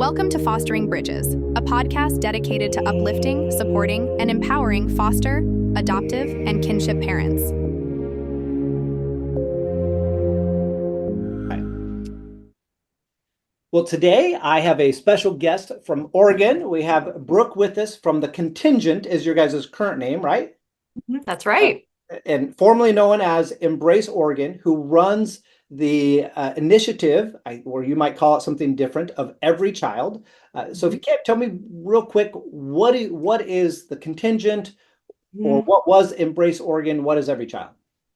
Welcome to Fostering Bridges, a podcast dedicated to uplifting, supporting, and empowering foster, adoptive, and kinship parents. Well, today I have a special guest from Oregon. We have Brooke with us from the Contingent, is your guys' current name, right? That's right. And formerly known as Embrace Oregon, who runs the initiative, or you might call it something different, of Every Child. So if you can't tell me real quick, what is the Contingent, or what was Embrace Oregon? What is Every Child?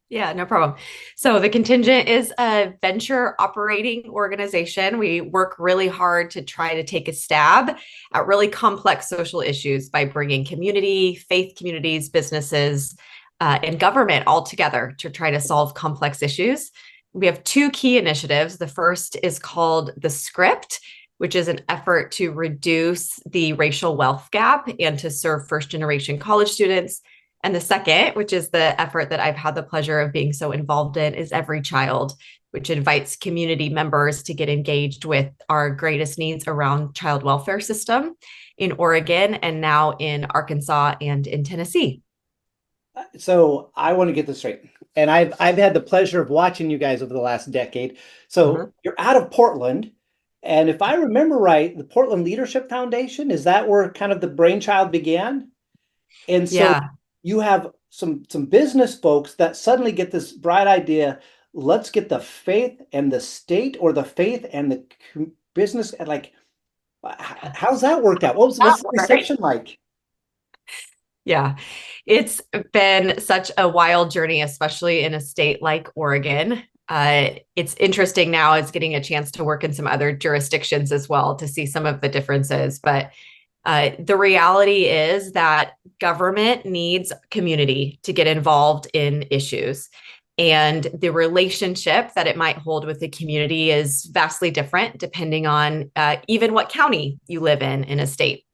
Yeah, no problem. So the Contingent is a venture operating organization. We work really hard to try to take a stab at really complex social issues by bringing community, faith communities, businesses, and government all together to try to solve complex issues. We have two key initiatives. The first is called The Script, which is an effort to reduce the racial wealth gap and to serve first-generation college students. And the second, which is the effort that I've had the pleasure of being so involved in, is Every Child, which invites community members to get engaged with our greatest needs around child welfare system in Oregon and now in Arkansas and in Tennessee. So I want to get this straight. And I've had the pleasure of watching you guys over the last decade. So you're out of Portland. And if I remember right, the Portland Leadership Foundation, is that where kind of the brainchild began? And so you have some business folks that suddenly get this bright idea. Let's get the faith and the state, or the faith and the business. Like, how's that worked out? What's the reception like? Yeah, it's been such a wild journey, especially in a state like Oregon. It's interesting now as getting a chance to work in some other jurisdictions as well to see some of the differences. But the reality is that government needs community to get involved in issues. And the relationship that it might hold with the community is vastly different depending on even what county you live in a state.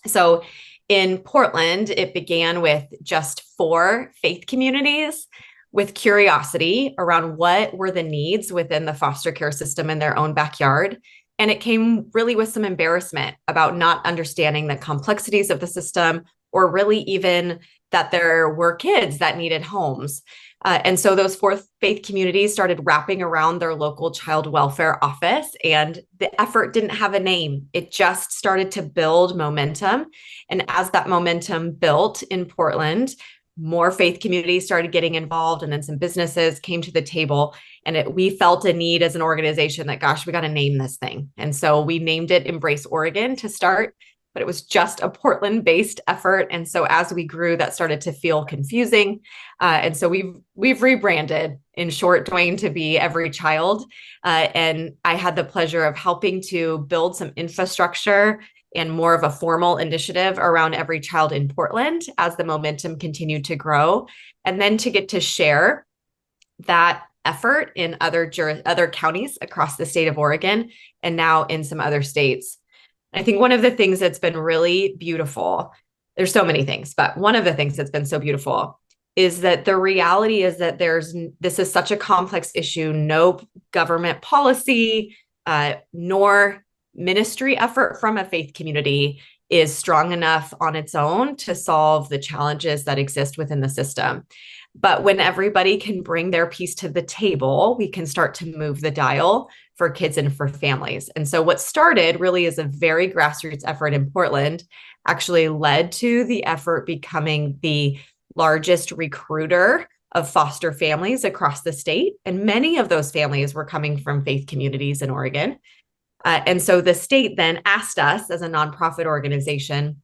So in Portland, it began with just 4 faith communities with curiosity around what were the needs within the foster care system in their own backyard. And it came really with some embarrassment about not understanding the complexities of the system, or really even that there were kids that needed homes. And so those 4 faith communities started wrapping around their local child welfare office, and the effort didn't have a name. It just started to build momentum. And as that momentum built in Portland, more faith communities started getting involved, and then some businesses came to the table, and we felt a need as an organization that, gosh, we got to name this thing. And so we named it Embrace Oregon to start, but it was just a Portland-based effort. And so as we grew, that started to feel confusing. And so we've rebranded, in short, Dwayne, to be Every Child. And I had the pleasure of helping to build some infrastructure and more of a formal initiative around Every Child in Portland as the momentum continued to grow. And then to get to share that effort in other counties across the state of Oregon, and now in some other states. I think one of the things that's been really beautiful, there's so many things, but one of the things that's been so beautiful is that the reality is that this is such a complex issue. No government policy, nor ministry effort from a faith community is strong enough on its own to solve the challenges that exist within the system. But when everybody can bring their piece to the table, we can start to move the dial for kids and for families. And so what started really as a very grassroots effort in Portland actually led to the effort becoming the largest recruiter of foster families across the state. And many of those families were coming from faith communities in Oregon. And so the state then asked us as a nonprofit organization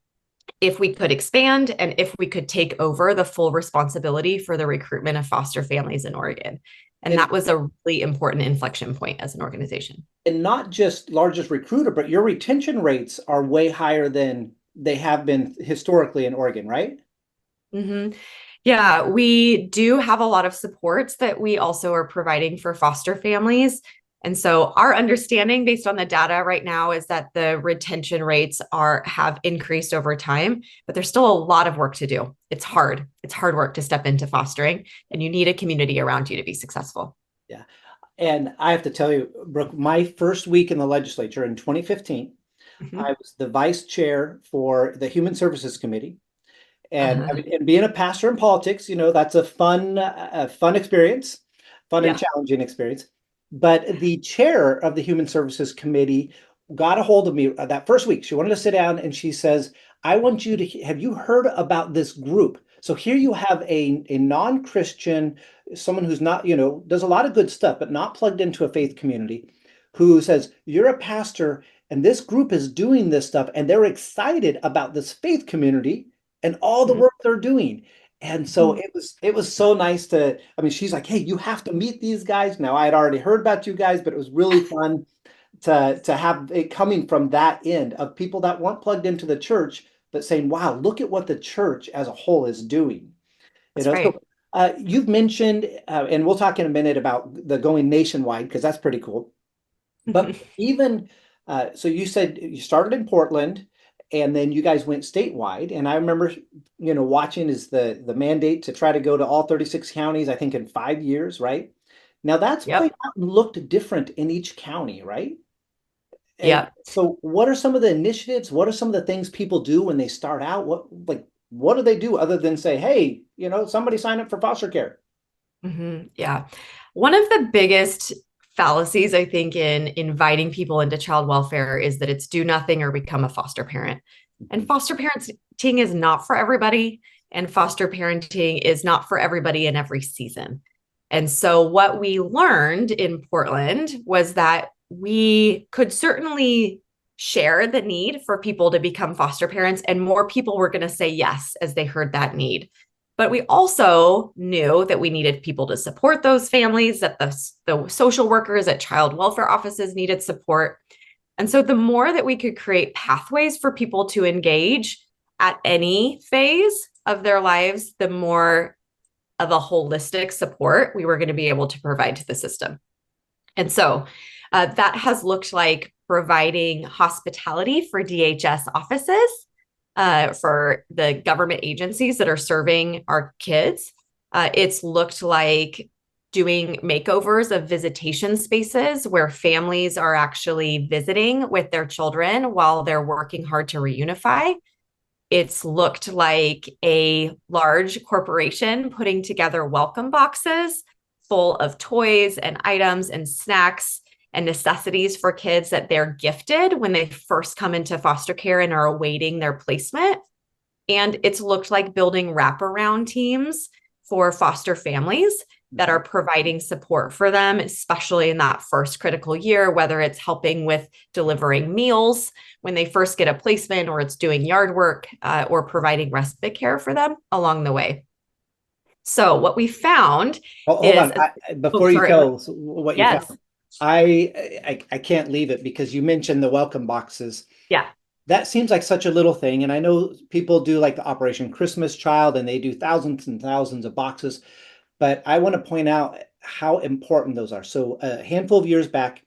if we could expand and if we could take over the full responsibility for the recruitment of foster families in Oregon. And that was a really important inflection point as an organization. And not just largest recruiter, but your retention rates are way higher than they have been historically in Oregon, right? Mm-hmm. Yeah, we do have a lot of supports that we also are providing for foster families. And so our understanding based on the data right now is that the retention rates have increased over time, but there's still a lot of work to do. It's hard. It's hard work to step into fostering, and you need a community around you to be successful. Yeah. And I have to tell you, Brooke, my first week in the legislature in 2015, Mhm. I was the vice chair for the Human Services Committee. And I Uh-huh. mean, and being a pastor in politics, that's a fun experience, fun and Yeah. challenging experience. But the chair of the Human Services Committee got a hold of me that first week. She wanted to sit down and she says, I want you to, have you heard about this group? So here you have a non-Christian, someone who's not, does a lot of good stuff, but not plugged into a faith community, who says, you're a pastor and this group is doing this stuff and they're excited about this faith community and all the Mhm. work they're doing. And so Mhm. it was so nice to, I mean, she's like, hey, you have to meet these guys. Now I had already heard about you guys, but it was really fun to have it coming from that end of people that weren't plugged into the church, but saying, wow, look at what the church as a whole is doing. That's So right. you've mentioned, and we'll talk in a minute about the going nationwide, because that's pretty cool. But even so, you said you started in Portland, and then you guys went statewide. And I remember, watching is the mandate to try to go to all 36 counties, I think in 5 years, right? Now that's played Yep. out and looked different in each county, right? And Yep. so, what are some of the initiatives? What are some of the things people do when they start out? What do they do other than say, hey, somebody sign up for foster care? Yeah. One of the biggest fallacies, I think, in inviting people into child welfare is that it's do nothing or become a foster parent. And Mhm. foster parenting is not for everybody. And foster parenting is not for everybody in every season. And so, what we learned in Portland was that we could certainly share the need for people to become foster parents, and more people were going to say yes as they heard that need. But we also knew that we needed people to support those families, that the social workers at child welfare offices needed support. And so the more that we could create pathways for people to engage at any phase of their lives, the more of a holistic support we were going to be able to provide to the system. And so that has looked like providing hospitality for DHS offices, for the government agencies that are serving our kids. It's looked like doing makeovers of visitation spaces where families are actually visiting with their children while they're working hard to reunify. It's looked like a large corporation putting together welcome boxes full of toys and items and snacks and necessities for kids that they're gifted when they first come into foster care and are awaiting their placement. And it's looked like building wraparound teams for foster families that Mhm. are providing support for them, especially in that first critical year, whether it's helping with delivering meals when they first get a placement, or it's doing yard work, or providing respite care for them along the way. So, what we found Hold is, on. oh, Before you sorry. tell us what you found, Yes. I can't leave it because you mentioned the welcome boxes. Yeah. That seems like such a little thing. And I know people do like the Operation Christmas Child and they do thousands and thousands of boxes, but I want to point out how important those are. So a handful of years back,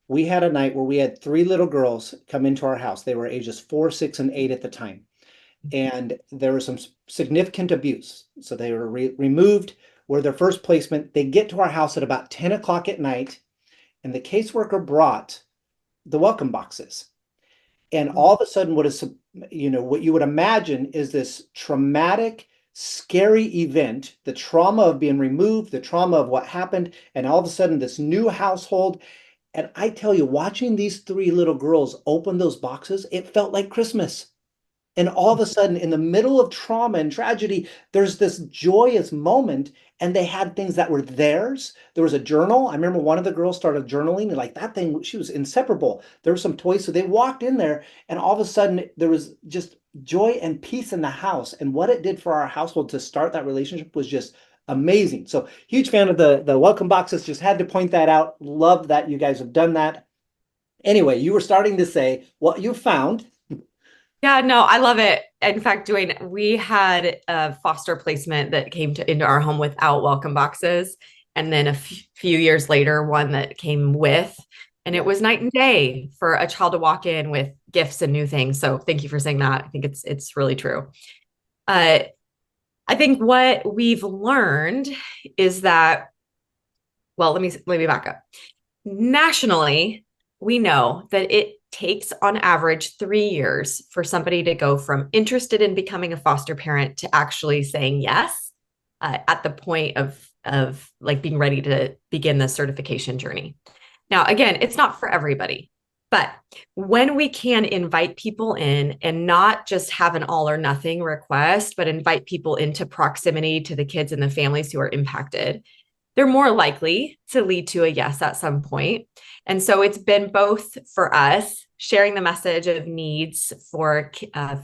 we had a night where we had three little girls come into our house. They were ages 4, 6, and 8 at the time. And there was some significant abuse. So they were removed, were their first placement. They get to our house at about 10 o'clock at night, and the caseworker brought the welcome boxes. And all of a sudden, what you would imagine is this traumatic, scary event, the trauma of being removed, the trauma of what happened, and all of a sudden, this new household. And I tell you, watching these three little girls open those boxes, it felt like Christmas. And all of a sudden, in the middle of trauma and tragedy, there's this joyous moment, and they had things that were theirs. There was a journal. I remember one of the girls started journaling, and like that thing, she was inseparable. There were some toys. So they walked in there, and all of a sudden, there was just joy and peace in the house. And what it did for our household to start that relationship was just amazing. So, huge fan of the welcome boxes. Just had to point that out. Love that you guys have done that. Anyway, you were starting to say what you found. Yeah, no, I love it. In fact, we had a foster placement that came into our home without welcome boxes. And then a few years later, one that came with, and it Yeah. was night and day for a child to walk in with gifts and new things. So thank you for saying that. I think it's really true. Uh, I think what we've learned is that, well, let me back up. Nationally, we know that takes on average 3 years for somebody to go from interested in becoming a foster parent to actually saying yes, at the point of like being ready to begin the certification journey. Now, again, it's not for everybody, but when we can invite people in and not just have an all or nothing request, but invite people into proximity to the kids and the families who are impacted, they're more likely to lead to a yes at some point. And so it's been both for us sharing the message of needs for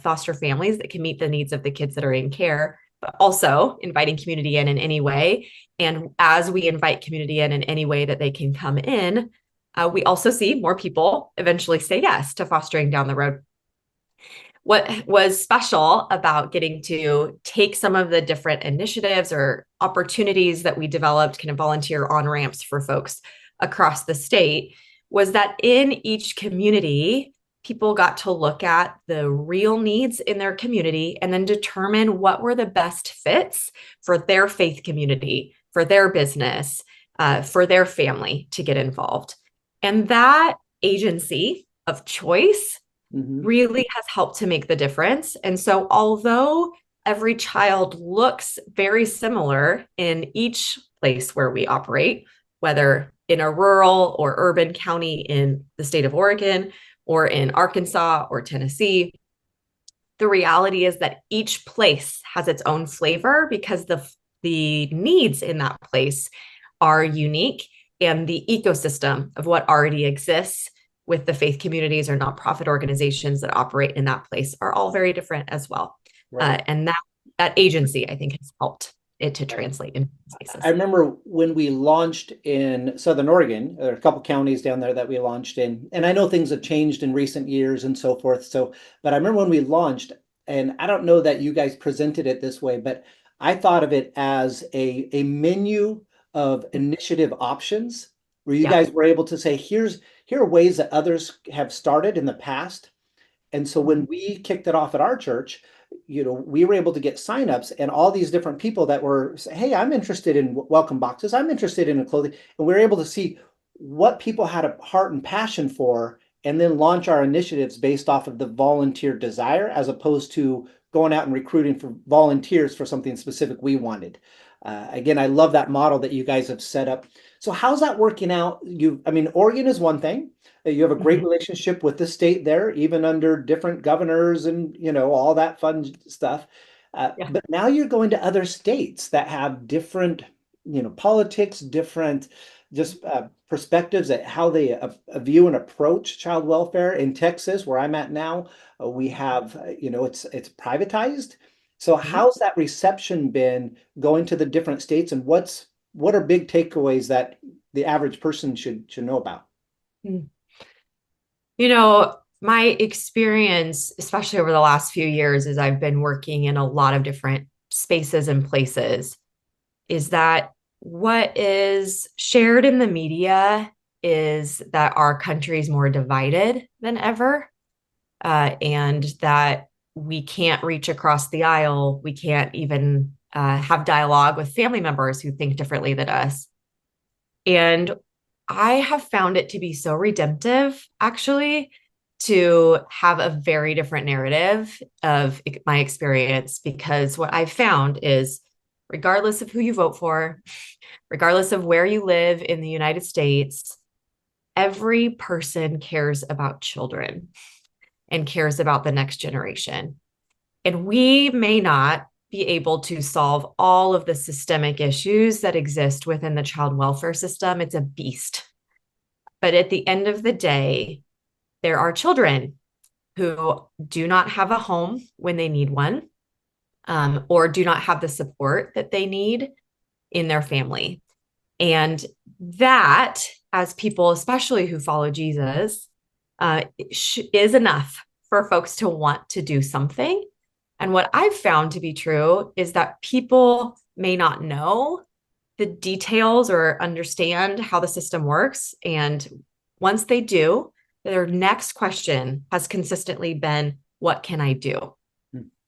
foster families that can meet the needs of the kids that are in care, but also inviting community in any way. And as we invite community in any way that they can come in, we also see more people eventually say yes to fostering down the road. What was special about getting to take some of the different initiatives or opportunities that we developed, kind of volunteer on-ramps for folks across the state, was that in each community, people got to look at the real needs in their community and then determine what were the best fits for their faith community, for their business, for their family to get involved. And that agency of choice really has helped to make the difference. And so although every child looks very similar in each place where we operate, whether in a rural or urban county in the state of Oregon or in Arkansas or Tennessee, the reality is that each place has its own flavor because the needs in that place are unique, and the ecosystem of what already exists with the faith communities or nonprofit organizations that operate in that place are all very different as well. Right. And that agency, I think, has helped it to translate into places. I remember when we launched in Southern Oregon, there are a couple counties down there that we launched in, and I know things have changed in recent years and so forth. So, but I remember when we launched, and I don't know that you guys presented it this way, but I thought of it as a menu of initiative options where you guys were able to say, here are ways that others have started in the past. And so when we kicked it off at our church, we were able to get signups and all these different people that were saying, hey, I'm interested in welcome boxes. I'm interested in clothing. And we were able to see what people had a heart and passion for, and then launch our initiatives based off of the volunteer desire, as opposed to going out and recruiting for volunteers for something specific we wanted. Again, I love that model that you guys have set up. So how's that working out? Oregon is one thing. You have a great relationship with the state there, even under different governors and, all that fun stuff. But now you're going to other states that have different, politics, different just perspectives at how they view and approach child welfare. In Texas, where I'm at now, we have, it's privatized. So how's that reception been going to the different states, and what are big takeaways that the average person should know about? My experience, especially over the last few years, as I've been working in a lot of different spaces and places, is that what is shared in the media is that our country is more divided than ever, and that we can't reach across the aisle. We can't even have dialogue with family members who think differently than us. And I have found it to be so redemptive, actually, to have a very different narrative of my experience, because what I've found is, regardless of who you vote for, regardless of where you live in the United States, every person cares about children and cares about the next generation. And we may not be able to solve all of the systemic issues that exist within the child welfare system. It's a beast. But at the end of the day, there are children who do not have a home when they need one, or do not have the support that they need in their family. And that, as people, especially who follow Jesus, is enough for folks to want to do something. And what I've found to be true is that people may not know the details or understand how the system works. And once they do, their next question has consistently been, what can I do?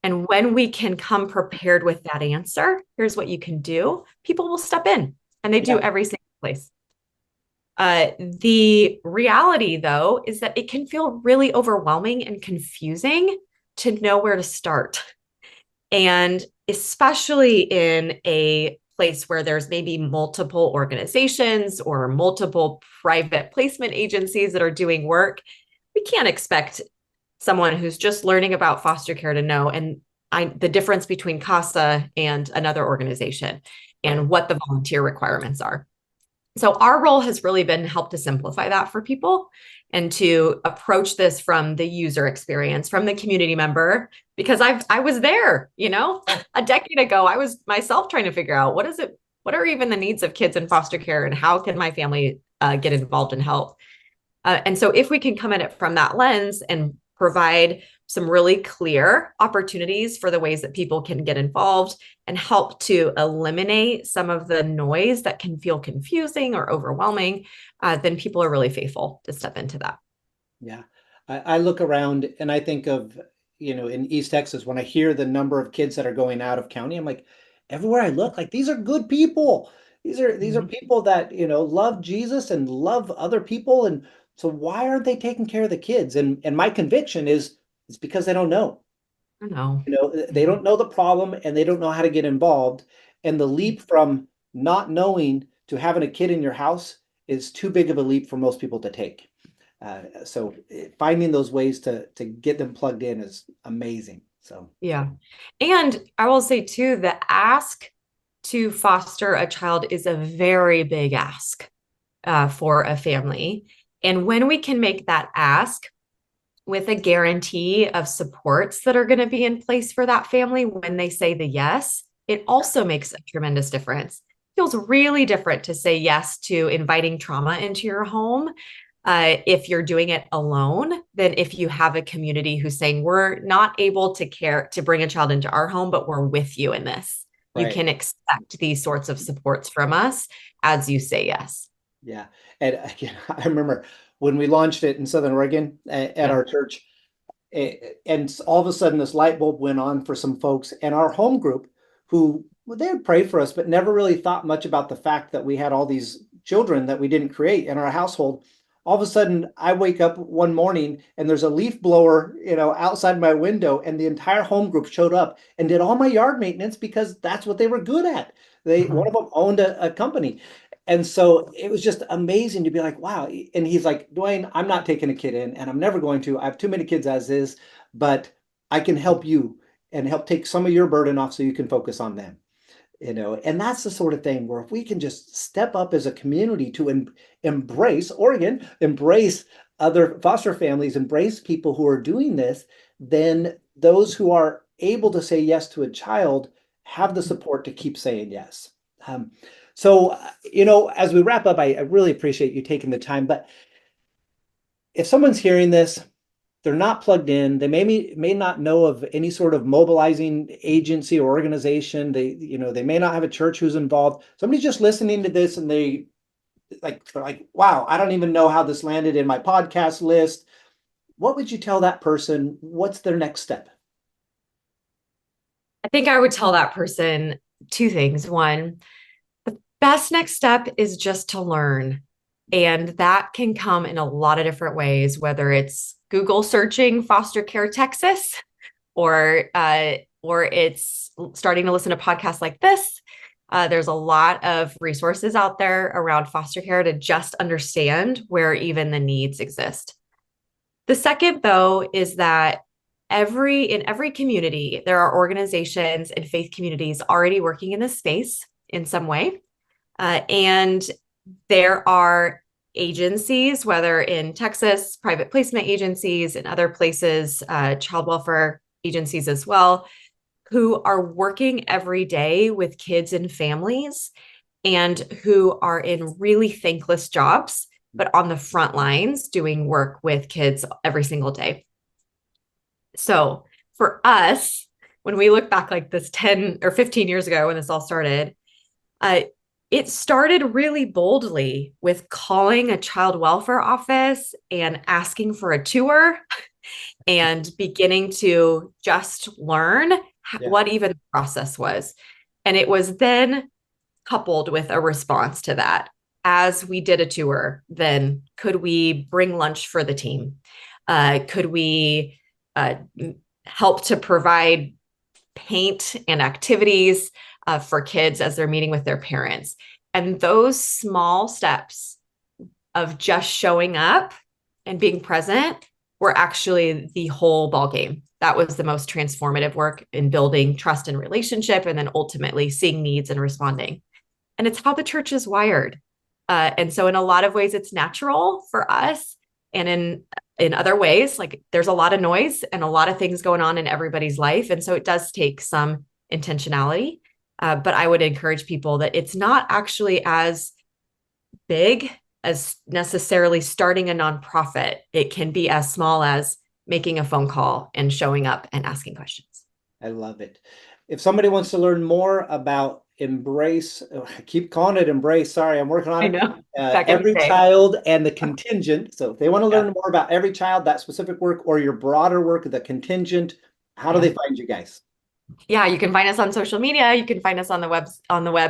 And when we can come prepared with that answer, here's what you can do, people will step in, and they do every single place. The reality, though, is that it can feel really overwhelming and confusing to know where to start. And especially in a place where there's maybe multiple organizations or multiple private placement agencies that are doing work, we can't expect someone who's just learning about foster care to know the difference between CASA and another organization and what the volunteer requirements are. So our role has really been to help to simplify that for people and to approach this from the user experience, from the community member, because I was there, a decade ago. I was myself trying to figure out what are even the needs of kids in foster care and how can my family get involved and help. And so if we can come at it from that lens and provide some really clear opportunities for the ways that people can get involved and help to eliminate some of the noise that can feel confusing or overwhelming, then people are really faithful to step into that. Yeah. I look around and I think of, in East Texas, when I hear the number of kids that are going out of county, I'm like, everywhere I look, like these are good people. These are people that, love Jesus and love other people. And so why aren't they taking care of the kids? And my conviction is it's because they don't know. I know. They don't know the problem and they don't know how to get involved. And the leap from not knowing to having a kid in your house is too big of a leap for most people to take. So finding those ways to get them plugged in is amazing. So yeah. And I will say too, the ask to foster a child is a very big ask for a family. And when we can make that ask with a guarantee of supports that are going to be in place for that family when they say the yes, it also makes a tremendous difference. It feels really different to say yes to inviting trauma into your home if you're doing it alone than if you have a community who's saying, we're not able to bring a child into our home, but we're with you in this. Right. You can expect these sorts of supports from us as you say yes. Yeah. And again, I remember when we launched it in Southern Oregon at our church, and all of a sudden this light bulb went on for some folks, and our home group they would pray for us, but never really thought much about the fact that we had all these children that we didn't create in our household. All of a sudden I wake up one morning and there's a leaf blower, outside my window, and the entire home group showed up and did all my yard maintenance because that's what they were good at. One of them owned a company. And so it was just amazing to be like, wow. And he's like, Dwayne, I'm not taking a kid in and I'm never going to. I have too many kids as is, but I can help you and help take some of your burden off so you can focus on them. And that's the sort of thing where if we can just step up as a community to embrace Oregon, embrace other foster families, embrace people who are doing this, then those who are able to say yes to a child have the support to keep saying yes. So, as we wrap up, I really appreciate you taking the time, but if someone's hearing this, they're not plugged in, they may not know of any sort of mobilizing agency or organization, they may not have a church who's involved. Somebody's just listening to this and they're like, wow, I don't even know how this landed in my podcast list. What would you tell that person? What's their next step? I think I would tell that person two things. One, the best next step is just to learn. And that can come in a lot of different ways, whether it's Google searching foster care Texas, or it's starting to listen to podcasts like this. There's a lot of resources out there around foster care to just understand where even the needs exist. The second, though, is that in every community, there are organizations and faith communities already working in this space in some way. And there are agencies, whether in Texas, private placement agencies, in other places, child welfare agencies as well, who are working every day with kids and families and who are in really thankless jobs, but on the front lines doing work with kids every single day. So for us, when we look back like this 10 or 15 years ago when this all started, it started really boldly with calling a child welfare office and asking for a tour and beginning to just learn what even the process was. And it was then coupled with a response to that as we did a tour, then could we bring lunch for the team? Could we help to provide paint and activities for kids as they're meeting with their parents? And those small steps of just showing up and being present were actually the whole ballgame. That was the most transformative work in building trust and relationship, and then ultimately seeing needs and responding. And it's how the church is wired. And so in a lot of ways, it's natural for us. And in other ways, like there's a lot of noise and a lot of things going on in everybody's life. And so it does take some intentionality. But I would encourage people that it's not actually as big as necessarily starting a nonprofit. It can be as small as making a phone call and showing up and asking questions. I love it. If somebody wants to learn more about Embrace, I keep calling it Embrace. Sorry, I'm working on it. I know. Every Child and the Contingent. So if they want to learn more about Every Child, that specific work, or your broader work, the Contingent, how do they find you guys? Yeah, you can find us on social media. You can find us on the web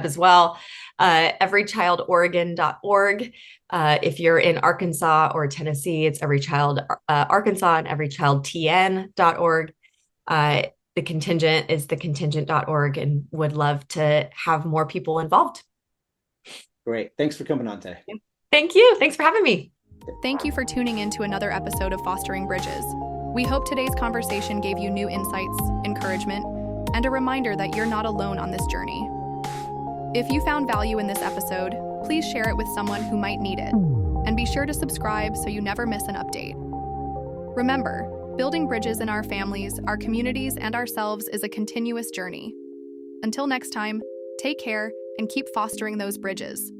as well. everychildoregon.org. If you're in Arkansas or Tennessee, it's Every Child Arkansas and everychildtn.org. The Contingent is thecontingent.org, and would love to have more people involved. Great. Thanks for coming on today. Thank you. Thanks for having me. Thank you for tuning in to another episode of Fostering Bridges. We hope today's conversation gave you new insights, encouragement, and a reminder that you're not alone on this journey. If you found value in this episode, please share it with someone who might need it, and be sure to subscribe so you never miss an update. Remember, building bridges in our families, our communities, and ourselves is a continuous journey. Until next time, take care and keep fostering those bridges.